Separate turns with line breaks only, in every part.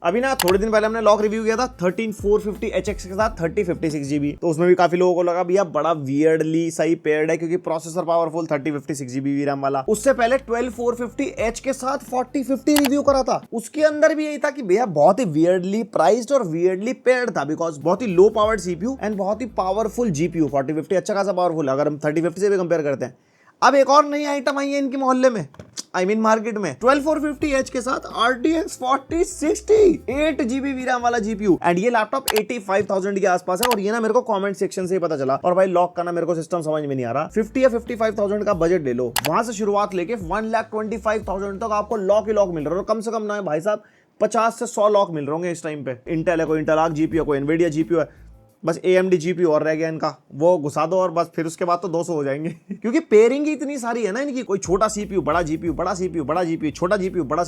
अभी ना थोड़े दिन पहले हमने लॉक रिव्यू किया था 13450HX के साथ 3056GB, तो उसमें भी काफी लोगों को लगा भैया बड़ा वियर्डली सही पेयर्ड है क्योंकि प्रोसेसर पावरफुल 3056GB VRAM वाला। उससे पहले 12450H के साथ 4050 रिव्यू करा था, उसके अंदर भी यही था कि भैया बहुत ही वियर्डली प्राइस्ड और वियर्डली पेयर्ड था, बिकॉज बहुत ही लो पावर्ड CPU एंड बहुत ही पावरफुल GPU। 4050 अच्छा खासा पावरफुल है अगर हम 3050 से भी कंपेयर करते हैं। अब एक और नई आइटम आई है इनके मोहल्ले में, मार्केट में 12450H के साथ RTX 4060 8GB VRAM वाला GPU एंड ये लैपटॉप 85,000 के आसपास है। और ये ना मेरे को कमेंट सेक्शन से ही पता चला, और भाई लॉक का ना मेरे को सिस्टम समझ में नहीं आ रहा। 50 या 55,000 का बजट ले लो, वहां से शुरुआत लेके 1,25,000 तक आपको लॉक ही लॉक मिल रहा है। और कम से कम ना है भाई साहब 50 से 100 लॉक मिल रहे होंगे इस टाइम पे। इंटेल है, कोई इंटेल आर्क GPU है, कोई एनवीडिया GPU है, बस AMD GPU और रह गया इनका, वो घुसा दो और बस फिर उसके बाद तो 200 हो जाएंगे क्योंकि पेयरिंग ही इतनी सारी है ना इनकी, कोई छोटा CPU बड़ा GPU, बड़ा CPU बड़ा GPU, छोटा GPU बड़ा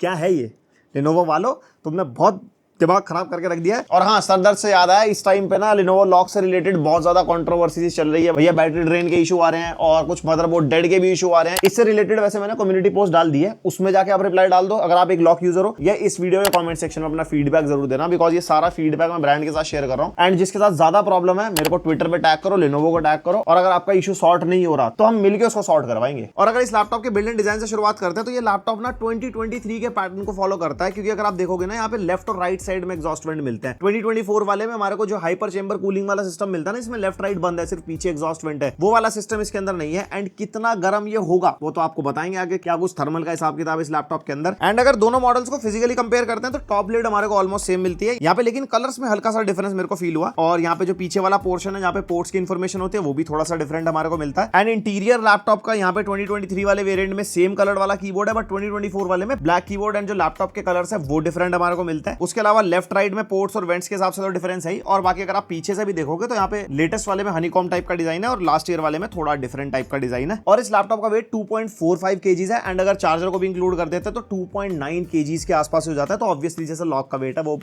क्या है ये लेनोवो वालों, तुमने बहुत दिमाग खराब करके रख दिया है। और हाँ, सरदर्द से याद आया, इस टाइम पे ना लिनोवो लॉक से रिलेटेड बहुत ज्यादा कंट्रोवर्सी चल रही है भैया। बैटरी ड्रेन के इशू आ रहे हैं और कुछ मदरबोर्ड डेड के भी इशू आ रहे हैं। इससे रिलेटेड वैसे मैंने कम्युनिटी पोस्ट डाल दी है, उसमें जाके आप रिप्लाई डाल दो अगर आप एक लॉक यूजर हो, या इस वीडियो के कमेंट सेक्शन में अपना फीडबैक जरूर देना, बिकॉज ये सारा फीडबैक मैं ब्रांड के साथ शेयर कर रहा हूँ। एंड जिसके साथ ज्यादा प्रॉब्लम है मेरे को ट्विटर पे टैग करो, लिनोवो को टैग करो, और अगर आपका इशू सॉर्ट नहीं हो रहा तो हम मिलकर उसको सॉर्ट करवाएंगे। और अगर इस लैपटॉप के बिल्ड एंड डिजाइन से शुरुआत करते हैं तो ये लैपटॉप ना 2023 के पैटर्न को फॉलो करता है, क्योंकि अगर आप देखोगे ना यहाँ पे लेफ्ट और राइट साइड में एग्जॉस्ट वेंट मिलते हैं। 2024 वाले में हमारे को जो हाइपर चेंबर कूलिंग वाला सिस्टम मिलता है ना, इसमें लेफ्ट राइट बंद है, सिर्फ पीछे एग्जॉस्ट वेंट है, वो वाला सिस्टम इसके अंदर नहीं है। एंड कितना गर्म ये होगा वो तो आपको बताएंगे आगे, क्या कुछ थर्मल का हिसाब किताब इस लैपटॉप के अंदर। एंड अगर दोनों मॉडल्स को फिजिकली कंपेयर करते हैं तो टॉप लिड हमारे को ऑलमोस्ट सेम मिलती है यहाँ पे, लेकिन कलर्स में हल्का सा डिफरेंस मेरे को फील हुआ। और यहाँ पे जो पीछे वाला पोर्शन है जहाँ पे पोर्ट्स की इन्फॉर्मेशन होती है वो भी थोड़ा सा डिफरेंट हमारे को मिलता है। एंड इंटीरियर लैपटॉप का यहाँ पे 2023 वाले वेरिएंट में सेम कलर वाला कीबोर्ड है, बट 2024 वाले में ब्लैक कीबोर्ड एंड जो लैपटॉप के कलर्स है वो डिफरेंट हमारे को मिलता है। उसके अलावा लेफ्ट राइट में पोर्ट्स और वेंट्स के हिसाब से तो डिफरेंस है। और बाकी अगर आप पीछे से भी देखोगे तो यहाँ पे लेटेस्ट वाले में हनीकॉम टाइप का डिजाइन है और लास्ट ईयर वाले में थोड़ा डिफरेंट टाइप का डिजाइन है। और इस लैपटॉप का वेट 2.45 kg है एंड अगर चार्जर को भी इंक्लूड कर देते हैं तो 2.9 kg के आसपास हो जाता है। तो ऑब्वियसली जैसे लॉक का वेट है वो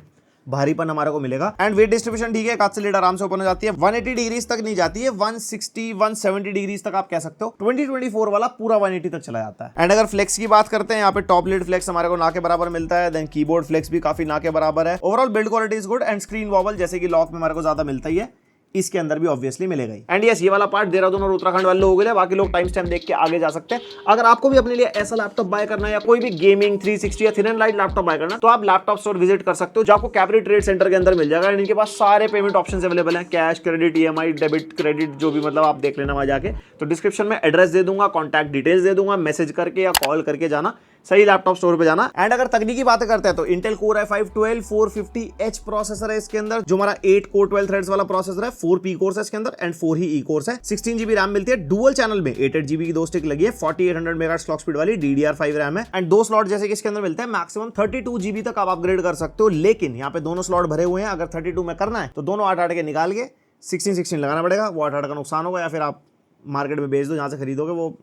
भारीपन हमारे को मिलेगा। एंड वेट डिस्ट्रीब्यूशन ठीक है, कांच से लीड आराम से ओपन हो जाती है, 180 डिग्रीज तक नहीं जाती है, 160 170 डिग्रीज तक आप कह सकते हो। 2024 वाला पूरा 180 तक चला जाता है। एंड अगर फ्लेक्स की बात करते हैं, यहाँ पे टॉप लिड फ्लेक्स हमारे को ना के बराबर मिलता है, देन कीबोर्ड फ्लेक्स भी काफी ना के बराबर है। Overall build quality is good and screen vowel जैसे कि लॉक में हमारे को ज्यादा मिलता ही है, इसके अंदर भी ऑब्वियसली मिलेगा ही। एंड यस, ये वाला पार्ट देहरादून और उत्तराखंड वाले लोगों के लिए, बाकी लोग टाइम स्टैम्प देख के आगे जा सकते हैं। अगर आपको भी अपने लिए ऐसा लैपटॉप बाय करना है या कोई भी गेमिंग 360 या thin and light laptop buy करना है तो आप लैपटॉप स्टोर विजिट कर सकते हो, जो आपको कैपरी ट्रेड सेंटर के अंदर मिल जाएगा। एंड इनके पास सारे पेमेंट ऑप्शंस अवेलेबल हैं, cash, credit, EMI, debit, credit, जो भी मतलब आप देख लेना वहां जाके। तो डिस्क्रिप्शन में एड्रेस दे दूंगा, कॉन्टैक्ट डिटेल्स दे दूंगा, मैसेज करके या कॉल करके जाना, सही लैपटॉप स्टोर पे जाना। एंड अगर तकनीकी बातें करते हैं तो Intel Core i5 12450H processor है इसके अंदर, जो हमारा 8 कोर 12 थ्रेड्स वाला प्रोसेसर है, 4 P कोर्स है इसके अंदर एंड 4 ही E कोर्स है। 16GB रैम मिलती है, डुअल चैनल में 8GB की 2 स्टिक लगी है, 4800 मेगाहर्ट्ज क्लॉक स्पीड वाली DDR5 रैम है एंड 2 स्लॉट जैसे कि इसके अंदर मिलता है, मैक्सिमम 32GB तक आप अपग्रेड कर सकते हो। लेकिन यहाँ पे दोनों स्लॉट भरे हुए हैं, अगर 32 में करना है तो दोनों 8-8 के निकाल के 16 लगाना पड़ेगा, वो 8-8 का नुकसान होगा, या फिर आप मार्केट में बेच दो, जहां से खरीदोगे वो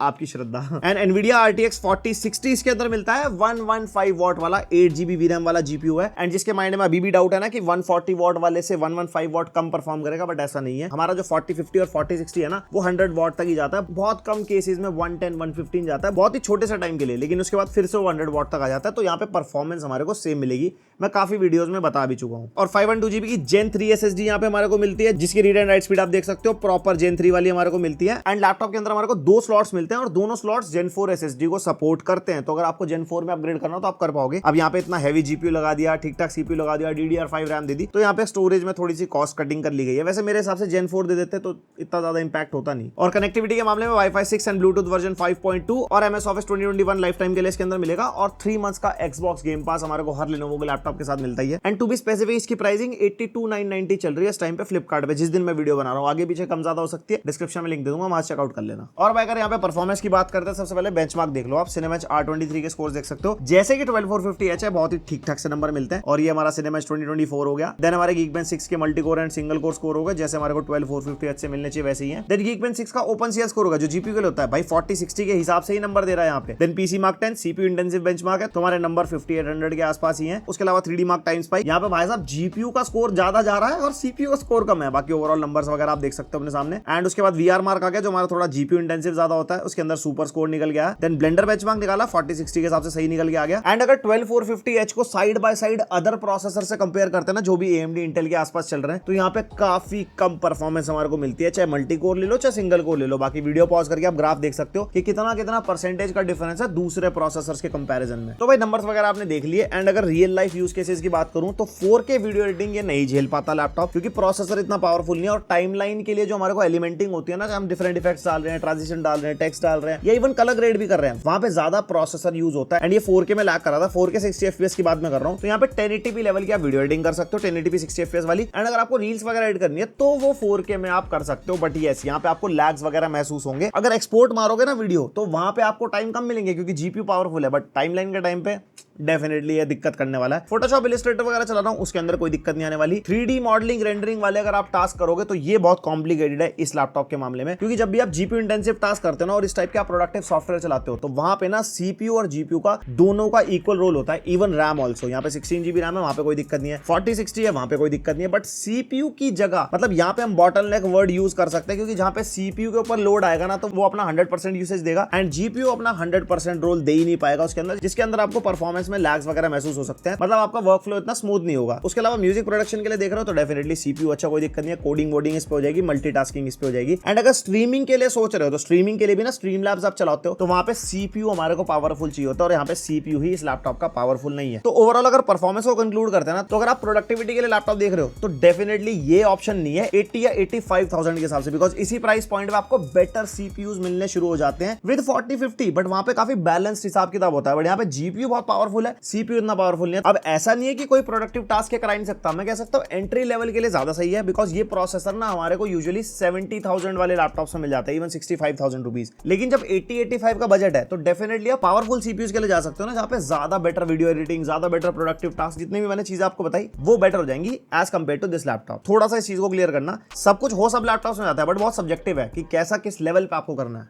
आपकी श्रद्धा। एंड एनवीडिया RTX 4060 इसके अंदर मिलता है, 115 वॉट वाला 8GB VRAM वाला GPU है। एंड जिसके माइंड में अभी भी डाउट है ना कि 140 वॉट वाले से 115 वॉट कम परफॉर्म करेगा, बट ऐसा नहीं है। हमारा जो 4050 और 4060 है ना वो 100 वॉट तक ही जाता है, बहुत कम केसेस में 110 115 जाता है, बहुत ही छोटे से टाइम के लिए, लेकिन उसके बाद फिर से 100 वॉट तक आ जाता है। तो यहाँ पे परफॉर्मेंस हमारे को सेम मिलेगी, मैं काफी वीडियोस में बता भी चुका हूँ। और 512GB की Gen 3 SSD यहाँ पे हमारे को मिलती है, जिसकी रीड एंड राइट स्पीड आप देख सकते हो प्रॉपर Gen 3 वाली हमारे को मिलती है। एंड लैपटॉप के अंदर हमारे को 2 स्लॉट्स मिलते हैं और दोनों स्लॉट्स Gen 4 SSD को सपोर्ट करते हैं। तो अगर आपको Gen 4 में अपग्रेड करना हो तो आप कर पाओगे। अब यहाँ पे इतना हैवी GPU लगा दिया, ठीक ठाक CPU लगा दिया, DDR5 रैम दे दी, तो यहाँ पे स्टोरेज में थोड़ी सी कॉस्ट कटिंग कर ली गई है। वैसे मेरे हिसाब से Gen 4 दे देते तो इतना ज्यादा इंपैक्ट होता नहीं। और कनेक्टिविटी के मामले में Wi-Fi 6 एंड ब्लूटूथ वर्जन 5.2 और MS Office 2021 लाइफ टाइम के लिए इसके अंदर मिलेगा। और 3 मंथ्स का Xbox गेम पास हमारे को हर Lenovo के लैपटॉप के साथ मिलता ही है। एंड टू बी स्पेसिफिक इसकी प्राइसिंग 82,990 चल रही है इस टाइम पे फ्लिपकार्ट पे, जिस दिन मैं वीडियो बना रहा हूँ। आगे पीछे कम ज्यादा हो सकती है, डिस्क्रिप्शन में लिंक दे दूंगा, वहां चेकआउट कर लेना। और अगर यहाँ पे परफॉर्मेंस की बात करते हैं, सबसे पहले बेंचमार्क देख लो आप, Cinebench R23 के स्कोर देख सकते हो, जैसे कि 12450H है, बहुत ही ठीक ठाक से नंबर मिलते हैं। और ये हमारा Cinebench 2024 हो गया। देन हमारे Geekbench 6 के multi core and single core score होगा, जैसे हमारे को 12450H से मिलने चाहिए वैसे ही है। देन Geekbench 6 का OpenCL स्कोर होगा, जो GPU के लिए होता है, भाई 4060 के हिसाब से ही नंबर दे रहा है यहाँ पे। Then PC Mark 10 CPU intensive benchmark है, तुम्हारे नंबर 5800 के आसपास ही है। उसके अलावा 3D Mark टाइम्स पाई, यहाँ पे भाई साहब GPU का स्कोर ज्यादा जा रहा है और CPU का स्कोर कम है। बाकी ओवरऑल नंबर्स वगैरह आप देख सकते हो अपने सामने। एंड उसके बाद VR मार्क आ गया, जो हमारा थोड़ा GPU इंटेंसिव ज्यादा होता है। उसके अंदर सुपर स्कोर निकल गया। देन ब्लेंडर बेंचमार्क निकाला 4060 के हिसाब से सही निकल के आ गया। एंड अगर 12450H को side by side other processor से कंपेयर करते हैं ना, जो भी AMD इंटेल के आसपास चल रहे हैं, तो यहाँ पे काफी कम परफॉर्मेंस हमारे को मिलती है, चाहे मल्टी कोर ले लो चाहे सिंगल कोर ले लो। बाकी वीडियो पॉज करके आप ग्राफ देख सकते हो कि कितना परसेंटेज का डिफरेंस है दूसरे प्रोसेसर्स के कंपैरिजन में। तो भाई नंबर्स वगैरह आपने देख लिए। एंड अगर रियल लाइफ यूज केसेस की बात करूं तो 4K वीडियो एडिटिंग ये नहीं झेल पाता लैपटॉप, क्योंकि प्रोसेसर इतना पावरफुल नहीं है। और टाइमलाइन के लिए जो हमारे को एलिमेंटिंग होती है ना, हम डिफरेंट इफेक्ट्स डाल रहे हैं, ट्रांजिशन डाल रहे हैं, टेक्स्ट डाल रहे हैं, या इवन कलर ग्रेड भी कर रहे हैं, वहां पे ज्यादा प्रोसेसर यूज होता है। एंड ये 4K में लैग कर रहा था। 4K 60 FPS की बात मैं कर रहा हूं, तो यहाँ पे 1080p लेवल की आप वीडियो एडिटिंग कर सकते हो, 1080p 60 FPS वाली। एंड अगर आपको रील्स वगैरह एड करनी है तो वो 4K में आप कर सकते हो। बट यस, यहाँ पे आपको लैग्स वगैरह महसूस होंगे। अगर एक्सपोर्ट मारोगे ना वीडियो, तो वहां पे आपको टाइम कम मिलेंगे, क्योंकि जीपीयू पावरफुल है, बट टाइमलाइन के टाइम पे डेफिनेटली ये दिक्कत करने वाला है। फोटोशॉप, इलस्ट्रेटर वगैरह चला रहा हूं, उसके अंदर कोई दिक्कत नहीं आने वाली। 3D मॉडलिंग, रेंडरिंग वाले अगर आप टास्क करोगे तो ये बहुत कॉम्प्लिकेटेड है इस लैपटॉप के मामले में, क्योंकि जब भी आप जीपीयू इंटेंसिव टास्क करते हो ना और इस टाइप के आप प्रोडक्टिव सॉफ्टवेयर चलाते हो, तो वहां पे ना सीपीयू और जीपीयू का दोनों का इक्वल रोल होता है। इवन रैम ऑल्सो, यहाँ पे 16 GB रैम है, वहां पे कोई दिक्कत नहीं है। 4060 है, वहां पे कोई दिक्कत नहीं है। बट सीपीयू की जगह, मतलब यहाँ पे हम बॉटलनेक वर्ड यूज कर सकते हैं, क्योंकि जहां पे सीपीयू के ऊपर लोड आएगा ना, तो वो अपना 100% यूसेज देगा, एंड जीपीयू अपना 100% रोल दे ही नहीं पाएगा उसके अंदर, जिसके अंदर आपको परफॉर्मेंस में लैग्स वगैरह महसूस हो सकते हैं। मतलब आपका वर्क फ्लो इतना स्मूथ नहीं होगा। उसके अलावा म्यूजिक प्रोडक्शन के लिए देख रहे हो तो डेफिनेटली सीपीयू अच्छा, कोई दिक्कत नहीं है। कोडिंग वोडिंग इस पे हो जाएगी, मल्टीटास्किंग इस पे हो जाएगी। एंड अगर स्ट्रीमिंग के लिए सोच रहे हो तो स्ट्रीमिंग के लिए भी ना स्ट्रीमलैब्स आप चलाते हो, तो वहां पे सीपीयू हमारे को पावरफुल चाहिए होता है, और यहाँ पे सीपीयू ही इस लैपटॉप का पावरफुल नहीं है। तो ओवरऑल अगर परफॉर्मेंस को कंक्लूड करते हैं ना, तो अगर आप प्रोडक्टिविटी के लिए लैपटॉप देख रहे हो तो डेफिनेटली ये ऑप्शन नहीं है 80 या 85,000 के हिसाब से, बिकॉज इसी प्राइस पॉइंट पे आपको बेटर सीपीयूज मिलने शुरू हो जाते हैं विद 4050। बट वहां पे काफी बैलेंस्ड हिसाब किताब होता है। बट यहाँ पे जीपीयू बहुत पावरफुल है, सीपीयू इतना पावरफुल नहीं है। अब ऐसा नहीं है कि कोई प्रोडक्टिव टास्क करा नहीं सकता, मैं कह सकता हूं एंट्री लेवल के लिए ज्यादा सही है, बिकॉज ये प्रोसेसर ना हमारे को यूजुअली 70,000 वाले लैपटॉप्स में मिल जाता है, इवन 65,000 रुपीज। लेकिन जब 80-85 का बजट है, तो डेफिनेटली आप पावरफुल सीपीयूज के लिए जा सकते हो ना, जहां पे ज्यादा बेटर वीडियो एडिटिंग, ज्यादा बेटर प्रोडक्टिव टास्क, जितनी भी मैंने चीजें आपको बताई वो बेटर हो जाएंगी as compare to this laptop. थोड़ा सा इस चीज को क्लियर करना, सब कुछ हो सब लैपटॉप्स में जाता है, बट बहुत सब्जेक्टिव है कि कैसा किस लेवल पे आपको करना है,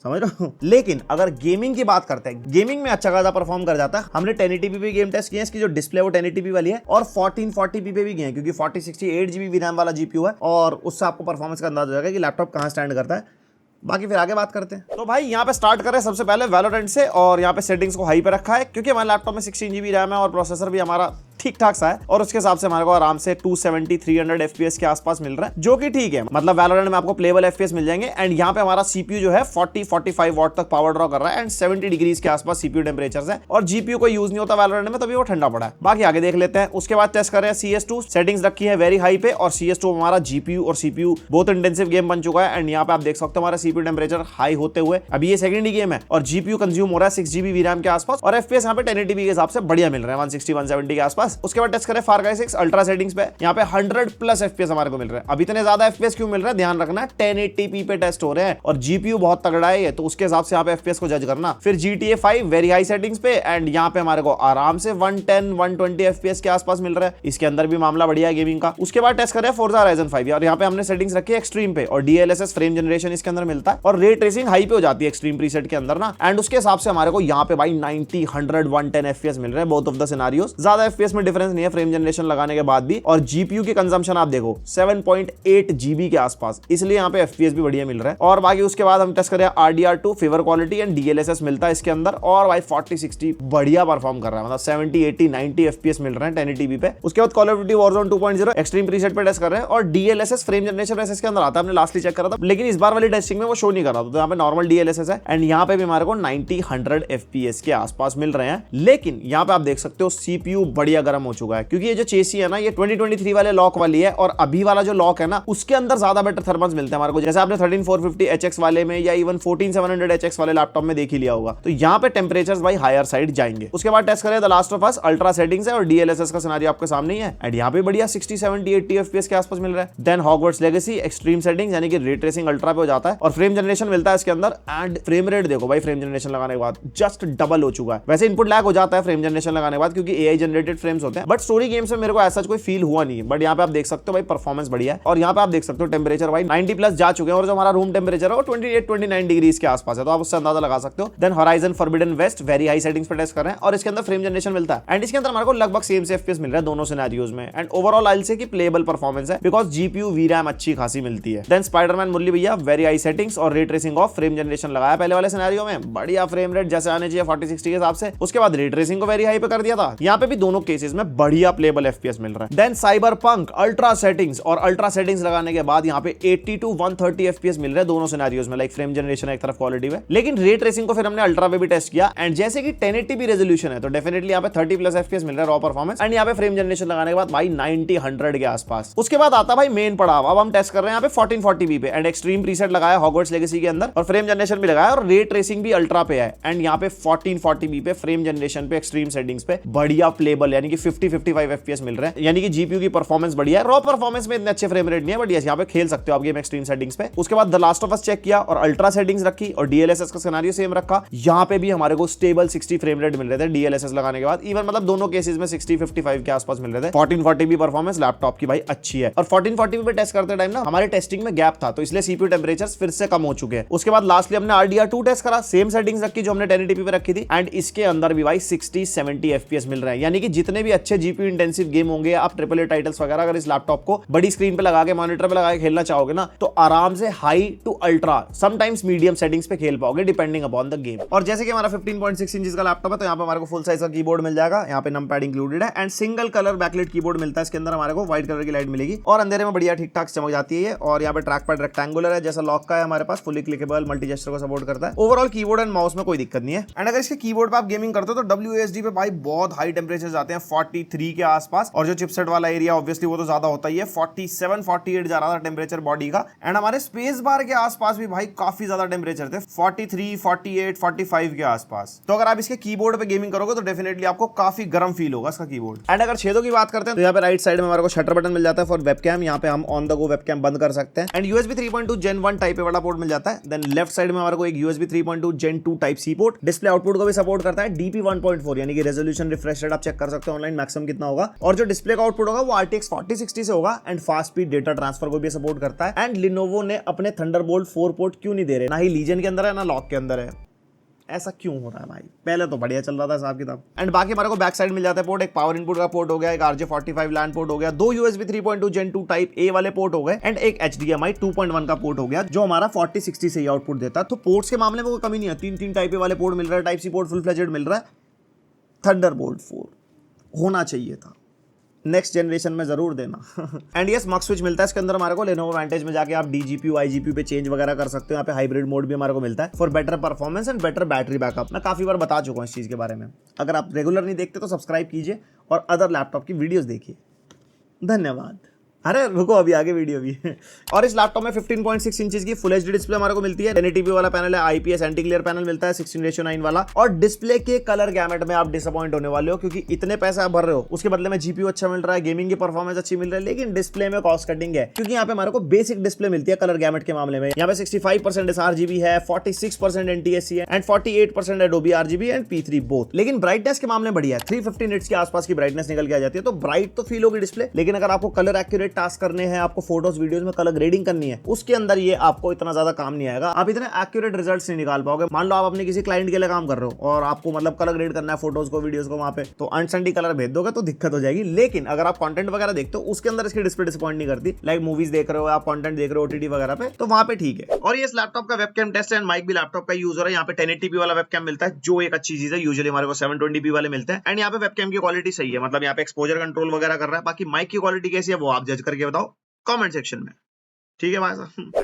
समझ रहे हो। लेकिन अगर गेमिंग की बात करते हैं, गेमिंग में अच्छा खासा परफॉर्म कर जाता है। हमने 1080p पे गेम टेस्ट किए, इसकी जो डिस्प्ले वो 1080p वाली है, और 1440p पे भी गए, क्योंकि 4060 8GB रैम वाला जीपीयू है, और उससे आपको परफॉर्मेंस का अंदाजा हो जाएगा कि लैपटॉप कहां स्टैंड करता है। बाकी फिर आगे बात करते हैं। तो भाई यहाँ पे स्टार्ट करें सबसे पहले वैलोरेंट से, और यहाँ पे सेटिंग्स को हाई पे रखा है, क्योंकि हमारे लैपटॉप में 16GB रैम है और प्रोसेसर भी हमारा ठीक ठाक सा है, और उसके हिसाब से हमारे को आराम से 270-300 FPS के आसपास मिल रहा है, जो कि ठीक है। मतलब वैलोरेंट में आपको प्लेबल FPS मिल जाएंगे। एंड यहाँ पे हमारा सीपीयू जो है 40-45 वॉट तक पावर ड्रॉ कर रहा है, एंड 70 डिग्रीज के आसपास सीपीयू टेम्परेचर है, और जीपीयू को यूज नहीं होता वैलोरेंट में, तभी वो ठंडा पड़ा है। बाकी आगे देख लेते हैं। उसके बाद टेस्ट कर रहे हैं CS2, सेटिंग्स रखी है वेरी हाई पे, और CS2 हमारा जीपीयू और सीपीयू बहुत इंटेंसिव गेम बन चुका है। एंड यहाँ पे आप देख सकते हो हमारा सीपीयू टेम्परेचर हाई होते हुए, अभी ये सेकंड ही गेम है, और जीपीयू कंज्यूम हो रहा है 6GB रैम के आसपास, और FPS यहाँ पे 1080p के हिसाब से बढ़िया मिल रहा है, 160-170 के आसपास। उसके बाद टेस्ट करें Far Cry 6 अल्ट्रा सेटिंग्स पे, यहाँ पे 100+ FPS हमारे को मिल रहा है। अब इतने ज्यादा FPS क्यों मिल रहा है, ध्यान रखना, 1080p पे टेस्ट हो रहे हैं, और जीपीयू बहुत तगड़ा है, तो उसके हिसाब से यहाँ पे FPS को जज करना। फिर GTA 5 वेरी हाई सेटिंग्स पे, एंड यहाँ पे हमारे को आराम से 110-120 FPS के आसपास मिल रहा है। इसके अंदर भी मामला बढ़िया है गेमिंग का। उसके बाद टेस्ट करें Forza Horizon 5, और यहाँ पे हमने सेटिंग्स रखी है एक्सट्रीम पे, और DLSS फ्रेम जनरेशन इसके अंदर मिलता है, और रे ट्रेसिंग हाई पे हो जाती है एक्सट्रीम प्रीसेट के अंदर ना। एंड उसके हिसाब से हमारे को यहाँ पे भाई 90, 100, 110 FPS मिल रहे हैं बोथ ऑफ द सिनेरियोस। ज्यादा FPS में डिफरेंस नहीं है फ्रेम जनरेशन लगाने के बाद भी। और जीपीयू की कंजम्पशन आप देखो 7.8 GB के आसपास, इसलिए यहाँ पे FPS भी बढ़िया मिल रहा है। और बाकी उसके बाद हम टेस्ट करें RDR2 fever quality and DLSS मिलता है इसके अंदर, और भाई 4060 बढ़िया परफॉर्म कर रहा है, मतलब 70, 80, 90 FPS मिल रहे हैं 1080p पे। उसके बाद call of duty Warzone 2.0 extreme preset पे टेस्ट कर रहे हैं, और DLSS फ्रेम जनरेशन वैसे इसके अंदर आता है, हमने लास्टली चेक करा था, लेकिन इस बार वाली टेस्टिंग में वो शो नहीं कर रहा था, तो यहाँ पे नॉर्मल DLSS है। एंड यहाँ पे भी हमारे को 90-100 FPS के आसपास मिल रहे हैं। लेकिन यहाँ पे आप देख सकते हो सीपीयू बढ़िया गर्म हो चुका है, क्योंकि ये जो चेसी है ना, ये 2023 वाले लॉक वाली है, और अभी वाला जो लॉक है ना, उसके अंदर ज्यादा बेटर थर्मल्स मिलते हैं हमारे को, जैसे आपने 13450HX वाले में या इवन 14700HX वाले लैपटॉप में देख ही लिया होगा। तो यहाँ पे टेम्परेचर्स भाई हायर साइड जाएंगे। उसके बाद टेस्ट करें the last of us, ultra settings है, और DLSS का सिनेरियो आपके सामने ही है, एंड यहाँ पे बढ़िया 60, 70, 80 FPS के आसपास मिल रहा है। Then Hogwarts legacy extreme settings, यानी कि रे ट्रेसिंग अल्ट्रा पे हो जाता है, और फ्रेम जनरेशन मिलता है इसके अंदर। एंड फ्रेम रेट देखो भाई, फ्रेम जनरेशन लगाने के बाद जस्ट डबल हो चुका है। वैसे इनपुट लैग हो जाता है फ्रेम जनरेशन लगाने के बाद, क्योंकि AI जनरेटेड फ्रेम्स गेम्स होते हैं, बट स्टोरी गेम्स में मेरे को ऐसा कोई फील हुआ नहीं है। बट यहाँ पे आप देख सकते हो भाई परफॉर्मेंस बढ़िया है, और यहाँ पे आप देख सकते हो टेम्परेचर भाई 90 प्लस जा चुके हैं, और जो हमारा रूम टेम्परेचर है वो 28-29 डिग्री के आसपास है, तो आप उससे अंदाजा लगा सकते हो। Then horizon forbidden west very high settings पे टेस्ट कर रहे हैं, और इसके अंदर फ्रेम जनरेशन मिलता है, एंड इसके अंदर हमारे को लगभग सेम से FPS मिल रहा है दोनों सिनेरियोज में। एंड ओवरऑल आई से की प्लेबल परफॉर्मेंस है, बिकॉज जीपीयू वीरैम अच्छी खासी मिलती है। देन स्पाइडरमैन मुरली भैया वेरी हाई सेटिंग्स और ray tracing of frame generation लगाया पहले वाले सिनेरियो में, बढ़िया फ्रेम रेट जैसे आने चाहिए 4060 के हिसाब से। उसके बाद रे ट्रेसिंग को वेरी हाई पे कर दिया था। यहाँ पे भी दोनों केसेस में बढ़िया प्लेबल FPS मिल रहा है। देन साइबरपंक अल्ट्रा सेटिंग्स, और अल्ट्रा सेटिंग्स लगाने के बाद यहाँ पे 80 to 130 FPS मिल रहे हैं दोनों सिनेरियोज में, लाइक फ्रेम जनरेशन एक तरफ क्वालिटी में। लेकिन रे ट्रेसिंग को फिर हमने अल्ट्रा पे भी टेस्ट किया, एंड जैसे कि 1080p रेजोल्यूशन है तो डेफिनेटली यहाँ पे 30 प्लस FPS मिल रहा है रॉ परफॉर्मेंस, एंड यहाँ पे फ्रेम जनरेशन लगाने के बाद भाई 90-100 के आसपास। उसके बाद आता भाई मेन पड़ाव, अब हम टेस्ट कर रहे हैं यहाँ पे 1440p पे, एंड एक्सट्रीम प्रीसेट लगाया हॉगवर्ट्स लेगेसी के अंदर, और फ्रेम जनरेशन भी लगाया, और रे ट्रेसिंग भी अल्ट्रा पे है, एंड यहाँ पे 1440p पे फ्रेम जनरेशन पे एक्सट्रीम सेटिंग्स पे बढ़िया प्लेबल यानी कि 50-55 FPS मिल रहे हैं, यानी कि जीपीयू की परफॉर्मेंस बढ़िया है। रॉ परफॉर्मेंस में इतने अच्छे फ्रेम रेट नहीं है, बट यहाँ पे खेल सकते हो आप गेम एक्सट्रीम सेटिंग्स पे। उसके बाद the last of us check किया और अल्ट्रा सेटिंग्स रखी और DLSS का सिनेरियो सेम रखा, यहाँ पे भी हमारे को स्टेबल 60 फ्रेम रेट मिल रहे थे DLSS लगाने के बाद। इवन मतलब दोनों केसेस में 60-55 के आसपास मिल रहे थे। 1440p परफॉर्मेंस लैपटॉप की भाई अच्छी है, और 1440p पे टेस्ट करते टाइम ना हमारे टेस्टिंग में गैप था, तो इसलिए CPU टेंपरेचर्स फिर से कम हो चुके हैं। उसके बाद लास्टली हमने RDR2 टेस्ट करा, सेम सेटिंग्स रखी जो हमने 1080p पे रखी थी, एंड इसके अंदर भी भाई 60-70 FPS मिल रहे हैं, यानी कि जितने भी अच्छे GPU इंटेंसिव गेम होंगे, आप AAA टाइटल्स वगैरह अगर इस लैपटॉप को बड़ी स्क्रीन पे लगा के मॉनिटर पे लगा के खेलना चाहोगे ना, तो आराम से high to ultra sometimes medium settings पे खेल पाओगे डिपेंडिंग अपॉन द गेम। और जैसे कि हमारा 15.6 इंच का लैपटॉप है, तो यहाँ पे हमारे को फुल साइज का कीबोर्ड मिल जाएगा, यहाँ पे नंपैड इंक्लूडेड है, and single colour backlight keyboard मिलता है। इसके अंदर हमारे को व्हाइट कलर की लाइट मिलेगी, और अंधेरे में बढ़िया ठीक ठाक चमक जाती है। और यहाँ पे ट्रैक पैड रेक्टेंगुलर है जैसा लॉक का है हमारे पास, फुली क्लिकेबल, मल्टी जेस्चर को सपोर्ट करता है। ओवरऑल कीबोर्ड एंड माउस में कोई दिक्कत नहीं है। एंड अगर इसके कीबोर्ड पे आप गेमिंग करते हो तो WASD पे भाई बहुत हाई टेंपरेचर जाते हैं 43 के आसपास, और जो चिपसेट वाला एरिया ऑब्वियसली वो तो ज्यादा होता ही है, 47-48 जा रहा था टेंपरेचर बॉडी का। एंड हमारे स्पेस बार के आसपास भी भाई काफी ज्यादा टेंपरेचर थे, 43, 48, 45 के आसपास। तो अगर आप इसके कीबोर्ड पे गेमिंग करोगे तो डेफिनेटली आपको काफी गर्म फील होगा इसका कीबोर्ड। एंड अगर छेदों की बात करते हैं तो यहाँ पे राइट साइड में हमारे को शटर बटन मिल जाता है फॉर वेबकैम, यहाँ पे हम ऑन द गो वेबकैम बंद कर सकते हैं। And USB 3.2 Gen 1 type A वाला पोर्ट मिल जाता है। देन लेफ्ट साइड में हमारे को एक USB 3.2 Gen 2 type C port, display output को भी सपोर्ट करता है, DP 1.4 यानी कि रेजोल्यूशन रिफ्रेश रेट आप चेक कर सकते हो ऑनलाइन मैक्सिमम कितना होगा, और जो डिस्प्ले का आउटपुट होगा वो RTX 4060 से होगा, and fast speed data transfer को भी सपोर्ट करता है। एंड Lenovo ने अपने थंडरबोल्ट 4 पोर्ट क्यों नहीं दे रहे, ना ही लीजन के अंदर है ना लॉक के अंदर है, ऐसा क्यों हो रहा है भाई? पहले तो बढ़िया चल रहा था हिसाब किताब। एंड बाकी हमारे को बैक साइड मिल जाता है पोर्ट, एक पावर इनपुट का पोर्ट हो गया, एक RJ45 लैन पोर्ट हो गया, 2 USB 3.2 Gen 2 टाइप ए वाले पोर्ट हो गए, एंड एक HDMI 2.1 का पोर्ट हो गया जो हमारा 4060 से ही आउटपुट देता है। तो पोर्ट्स के मामले में कोई कमी नहीं है, 3 टाइप ए वाले पोर्ट मिल रहा है, type C port full fledged मिल रहा है। थंडरबोल्ट 4 होना चाहिए था, नेक्स्ट जनरेशन में जरूर देना। एंड यस मक स्विच मिलता है इसके अंदर हमारे को, Lenovo Vantage में जाके आप DGPU IGPU पे चेंज वगैरह कर सकते हो। यहाँ पे हाइब्रिड मोड भी हमारे को मिलता है for better performance and better battery backup. मैं काफी बार बता चुका हूँ इस चीज के बारे में। अगर आप रेगुलर नहीं देखते तो सब्सक्राइब कीजिए और अदर लैपटॉप की वीडियोस देखिए। धन्यवाद। अरे रुको अभी आगे वीडियो भी है। और इस लैपटॉप में 15.6 इंचेस की फुल एचडी डिस्प्ले हमारे को मिलती है, 1080p वाला पैनल है, IPS एंटी ग्लेयर पैनल मिलता है 16:9 वाला, और डिस्प्ले के कलर गैमेट में आप डिसअपॉइंट होने वाले हो क्योंकि इतने पैसे आप भर रहे हो, उसके बदले में GPU अच्छा मिल रहा है, गेमिंग की परफॉर्मेंस अच्छी मिल रही है, लेकिन डिस्प्ले में कॉस्ट कटिंग है क्योंकि यहाँ पे हमारे को बेसिक डिस्प्ले मिलती है कलर गैमेट के मामले में। यहाँ पे 65% sRGB है, 46% NTSC है, and 48% Adobe RGB and P3 both. लेकिन ब्राइटनेस के मामले में बढ़िया है, 350 निट्स के आसपास की ब्राइटनेस निकल के आ जाती है, तो ब्राइट तो फील होगी डिस्प्ले। लेकिन अगर आपको कलर एक्यूरेट टास्क करने हैं, आपको फोटोज वीडियोस में कलर ग्रेडिंग करनी है, उसके अंदर ये आपको इतना ज्यादा काम नहीं आएगा, आप इतने एक्यूरेट रिजल्ट्स नहीं निकाल पाओगे। मान लो आप अपने किसी क्लाइंट के लिए काम कर रहे हो और आपको मतलब कलर ग्रेड करना है फोटोज को वीडियोस को, वहां पे तो अनसंडी कलर भेज दोगे तो दिक्कत हो जाएगी। लेकिन अगर आप कंटेंट वगैरह देखते हो उसके अंदर इसकी डिस्प्ले डिसअपॉइंट नहीं करती, लाइक मूवीज देख रहे हो, आप कंटेंट देख रहे हो OTT वगैरह पे, तो वहां पे ठीक है। और ये इस लैपटॉप का वेबकैम टेस्ट एंड माइक भी लैपटॉप का यूज हो रहा है। यहाँ पे 1080p वाला वेबकैम मिलता है जो एक अच्छी चीज है, यूजुअली हमारे को 720p वाले मिलते हैं। एंड यहाँ पे वेबकैम की क्वालिटी सही है, मतलब यहाँ पे एक्सपोजर कंट्रोल वगैरह कर रहा है। बाकी माइक की क्वालिटी कैसी है वो आप जज करके बताओ कमेंट सेक्शन में, ठीक है भाई साहब।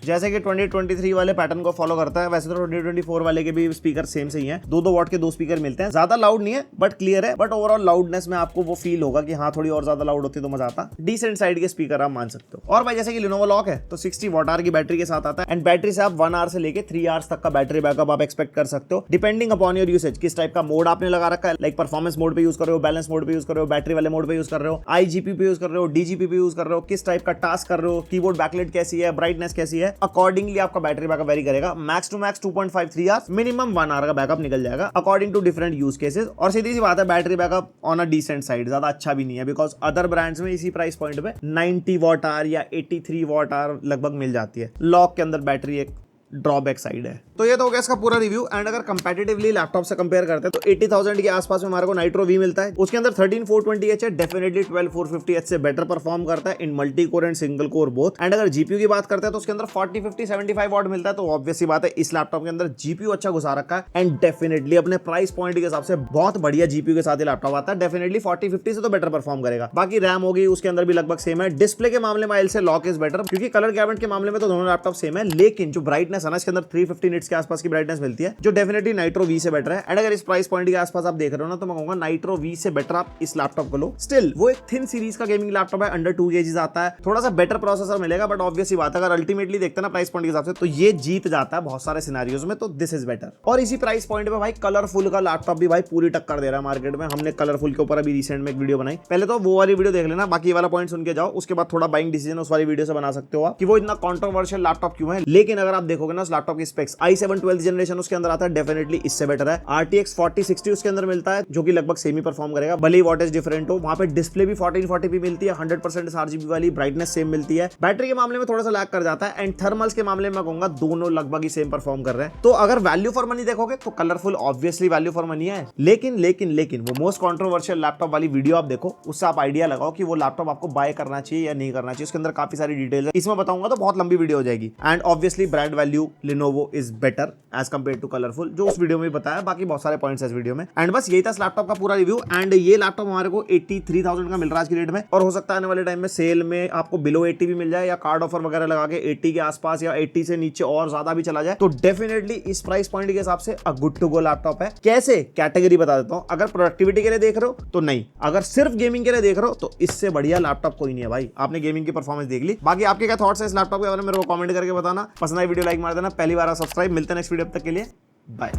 जैसे कि 2023 वाले पैटर्न को फॉलो करता है, वैसे तो 2024 वाले के भी स्पीकर सेम से ही हैं। 2 वॉट के 2 स्पीकर मिलते हैं, ज्यादा लाउड नहीं है बट क्लियर है, बट ओवरऑल लाउडनेस में आपको वो फील होगा कि हाँ थोड़ी और ज्यादा लाउड होती तो मजा आता। डिसेंट साइड के स्पीकर आप मान सकते हो। और भाई जैसे कि Lenovo लॉक है तो 60 Wh की बैटरी के साथ आता है, एंड बैटरी से आप 1 आवर से लेके 3 आवर्स तक का बैटरी बैकअप आप एक्सपेक्ट कर सकते हो, डिपेंडिंग अपॉन योर यूसेज। किस टाइप का मोड आपने लगा रखा है, लाइक परफॉर्मेंस मोड पे यूज कर रहे हो, बैलेंस मोड पे यूज कर रहे हो, बैटरी वाले मोड पे यूज कर रहे हो, IGP पे यूज कर रहे हो, DGP पे यूज कर रहे हो, किस टाइप का टास्क कर रहे हो, कीबोर्ड बैकलाइट कैसी है, ब्राइटनेस कैसी है, अकॉर्डिंगली आपका बैटरी बैकअप वेरी करेगा। Max to max 2.53 hours, minimum 1 hour का बैकअप निकल जाएगा according to different use cases. और सीधी सी बात है, battery backup on a decent side, ज्यादा अच्छा भी नहीं है, बिकॉज अदर ब्रांड्स में इसी प्राइस पॉइंट पे 90 वॉट आवर या 83 वॉट आवर लगभग मिल जाती है। लॉक के अंदर बैटरी एक ड्रॉबैक साइड है। तो ये तो हो गया इसका पूरा रिव्यू। एंड अगर कंपैटिटिवली लैपटॉप से कंपेयर करते हैं तो 80,000 के आसपास में हमारे को नाइट्रो वी मिलता है। उसके अंदर 13420H है, डेफिनेटली 12450H से बेटर परफॉर्म करता है in multi core and single core both. And अगर जीपीयू की बात करते हैं तो उसके अंदर 40 50 75 वॉट मिलता है। तो ऑब्वियस सी बात है, इस लैपटॉप के अंदर जीपीयू अच्छा घुसा रखा है एंड डेफिनेटली अपने प्राइस पॉइंट के हिसाब से बहुत बढ़िया जीपीयू के साथ ही लैपटॉप आता है। डेफिनेटली 40 50 से तो बेटर परफॉर्म करेगा। बाकी रैम होगी उसके अंदर भी लगभग सेम है। डिस्प्ले के मामले में से लॉक इज बेटर, क्योंकि कलर कैबिनेट के मामले में तो दोनों लैपटॉप सेम है, लेकिन जो ब्राइटनेस है ना, इसके अंदर 350 निट्स के आसपास की ब्राइटनेस मिलती है, जो डेफिनेटली नाइट्रो वी से बेटर है। एंड अगर इस प्राइस पॉइंट के आसपास आप देख रहे हो ना, तो मैं कहूंगा नाइट्रो वी से बेटर आप इस लैपटॉप को लो। स्टिल वो एक थिन सीरीज का गेमिंग लैपटॉप है, अंडर 2 kg आता है, थोड़ा सा बेटर प्रोसेसर मिलेगा, बट ऑब्वियस ही बात है, अगर अल्टीमेटली देखते ना प्राइस पॉइंट के हिसाब से, तो ये जीत जाता है बहुत सारे सिनेरियोज में। तो दिस इज बेटर। और इसी प्राइस पॉइंट पे भाई कलरफुल का लैपटॉप भी भाई पूरी टक्कर दे रहा है मार्केट में। हमने कलरफुल के ऊपर अभी रिसेंट में एक वीडियो बनाई, पहले तो वो वाली वीडियो देख लेना, बाकी वाला पॉइंट सुन के जाओ, उसके बाद थोड़ा बाइंग डिसीजन उस वाली वीडियो से बना सकते हो आप कि वो इतना कॉन्ट्रोवर्शियल लैपटॉप क्यों है। लेकिन अगर आप देखोगे ना उस लैपटॉप की स्पेक्स, i7 12th जनरेशन उसके अंदर आता है, डेफिनेटली इससे बेटर है। RTX 4060 उसके अंदर मिलता है, जो कि लगभग सेमी परफॉर्म करेगा, भले ही वॉटेज डिफरेंट हो। वहां पे डिस्प्ले भी 1440p मिलती है, 100% RGB वाली, ब्राइटनेस सेम मिलती है। बैटरी के मामले में थोड़ा सा लैग कर जाता है, एंड थर्मल्स के मामले में मैं कहूंगा दोनों लगभग ही सेम परफॉर्म कर रहे हैं। तो अगर वैल्यू फॉर मनी देखोगे तो colourful obviously value for money है, लेकिन वो मोस्ट कॉन्ट्रोवर्शियल लैपटॉप वाली वीडियो आप देखो, उससे आप आइडिया लगाओ कि वो लैपटॉप आपको बाय करना चाहिए या नहीं करना चाहिए। उसके अंदर काफी सारी डिटेल्स है, इसमें बताऊंगा तो बहुत लंबी वीडियो हो जाएगी। And obviously brand value Lenovo is better as compare to colourful, जो उस वीडियो में बताया। बाकी बहुत सारे पॉइंट्स है इस वीडियो में। एंड बस यही था इस लैपटॉप का पूरा रिव्यू। एंड ये लैपटॉप हमारे को 83,000 का मिल रहा है आज की डेट में, और हो सकता है आने वाले टाइम में सेल में आपको बिलो 80 भी मिल जाए, या कार्ड ऑफर वगैरह लगा के 80 के आसपास या 80 से नीचे और ज्यादा भी चला जाए। तो डेफिनेटली इस प्राइस पॉइंट के हिसाब से a good to go laptop है। कैसे कैटेगरी बता देता हूं, अगर प्रोडक्टिविटी के लिए देख रहे हो तो नहीं, अगर सिर्फ गेमिंग के लिए देख रहे हो तो इससे बढ़िया लैपटॉप कोई नहीं है भाई। आपने गेमिंग की परफॉर्मेंस देख ली। बाकी आपके क्या थॉट्स है इस लैपटॉप के बारे में मेरे को कमेंट करके बताना। पसंद आई वीडियो लाइक मार देना, पहली बार सब्सक्राइब। मिलते हैं नेक्स्ट वीडियो, तक के लिए बाय।